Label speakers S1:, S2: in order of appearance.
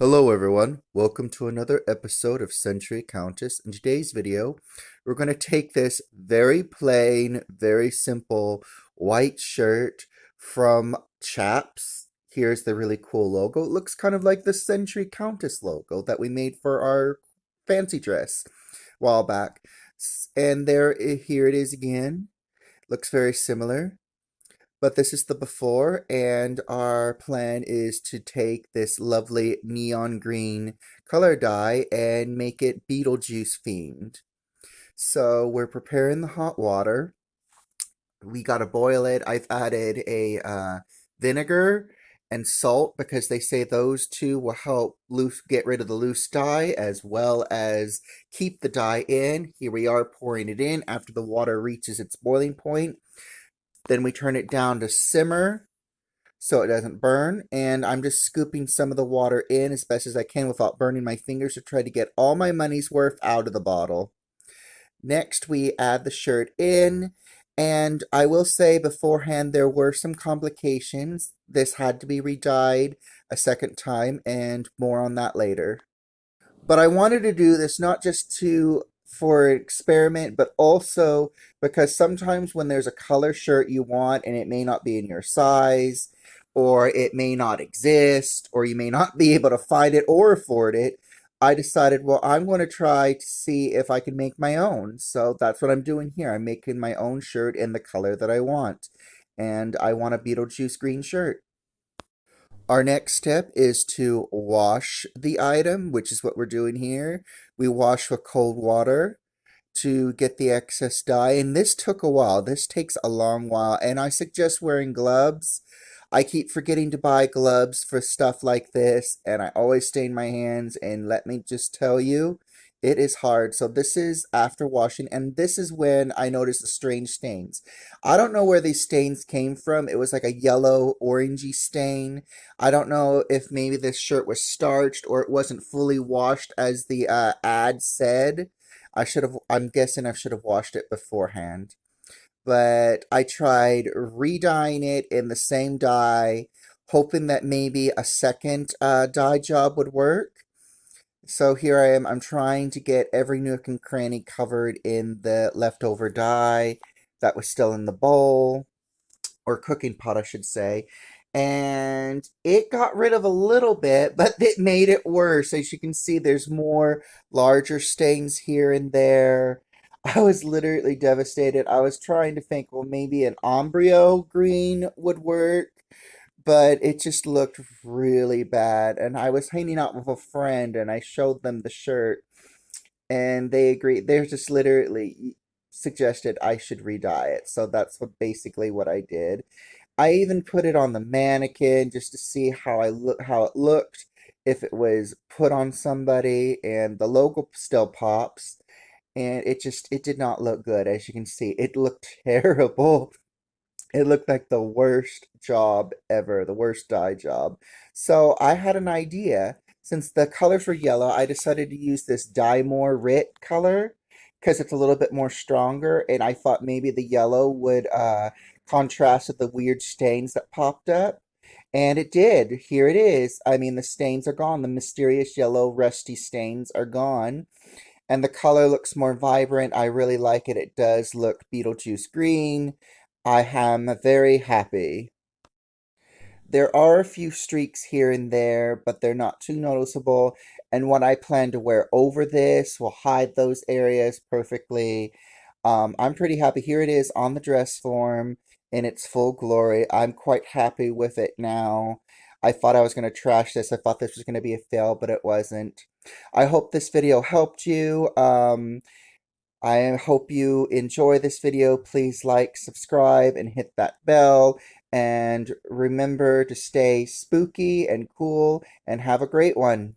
S1: Hello everyone, welcome to another episode of Century Countess. In today's video, we're going to take this very plain, very simple white shirt from Chaps. Here's the really cool logo. It looks kind of like the Century Countess logo that we made for our fancy dress a while back. And here it is again. Looks very similar. But this is the before, and our plan is to take this lovely neon green color dye and make it Beetlejuice themed. So we're preparing the hot water. We gotta boil it. I've added a vinegar and salt because they say those two will help get rid of the loose dye as well as keep the dye in. Here we are pouring it in after the water reaches its boiling point. Then we turn it down to simmer so it doesn't burn. And I'm just scooping some of the water in as best as I can without burning my fingers to try to get all my money's worth out of the bottle. Next, we add the shirt in. And I will say beforehand, there were some complications. This had to be re-dyed a second time, and more on that later. But I wanted to do this not just for an experiment, but also because sometimes when there's a color shirt you want and it may not be in your size, or it may not exist, or you may not be able to find it or afford it, I decided, well, I'm going to try to see if I can make my own. So that's what I'm doing here. I'm making my own shirt in the color that I want. And I want a Beetlejuice green shirt. Our next step is to wash the item, which is what we're doing here. We wash with cold water to get the excess dye, and this took a while. This takes a long while, and I suggest wearing gloves. I keep forgetting to buy gloves for stuff like this, and I always stain my hands, and let me just tell you, it is hard. So this is after washing, and this is when I noticed the strange stains. I don't know where these stains came from. It was like a yellow, orangey stain. I don't know if maybe this shirt was starched or it wasn't fully washed as the ad said. I'm guessing I should have washed it beforehand. But I tried re-dyeing it in the same dye, hoping that maybe a second dye job would work. So here I am. I'm trying to get every nook and cranny covered in the leftover dye that was still in the bowl, or cooking pot, I should say. And it got rid of a little bit, but it made it worse. As you can see, there's more larger stains here and there. I was literally devastated. I was trying to think, well, maybe an ombre green would work, but it just looked really bad. And I was hanging out with a friend and I showed them the shirt and they agreed. They're just literally suggested I should re-dye it. So that's basically what I did. I even put it on the mannequin just to see how it looked if it was put on somebody, and the logo still pops, and it did not look good. As you can see, it looked terrible. It looked like the worst job ever, the worst dye job. So I had an idea. Since the colors were yellow, I decided to use this Dye More Rit color because it's a little bit more stronger, and I thought maybe the yellow would contrast with the weird stains that popped up. And it did. Here it is. I mean, the stains are gone. The mysterious yellow rusty stains are gone. And the color looks more vibrant. I really like it. It does look Beetlejuice green. I am very happy. There are a few streaks here and there, but they're not too noticeable. And what I plan to wear over this will hide those areas perfectly. I'm pretty happy. Here it is on the dress form in its full glory. I'm quite happy with it now. I thought I was going to trash this. I thought this was going to be a fail, but it wasn't. I hope this video helped you. I hope you enjoy this video. Please like, subscribe, and hit that bell. And remember to stay spooky and cool and have a great one.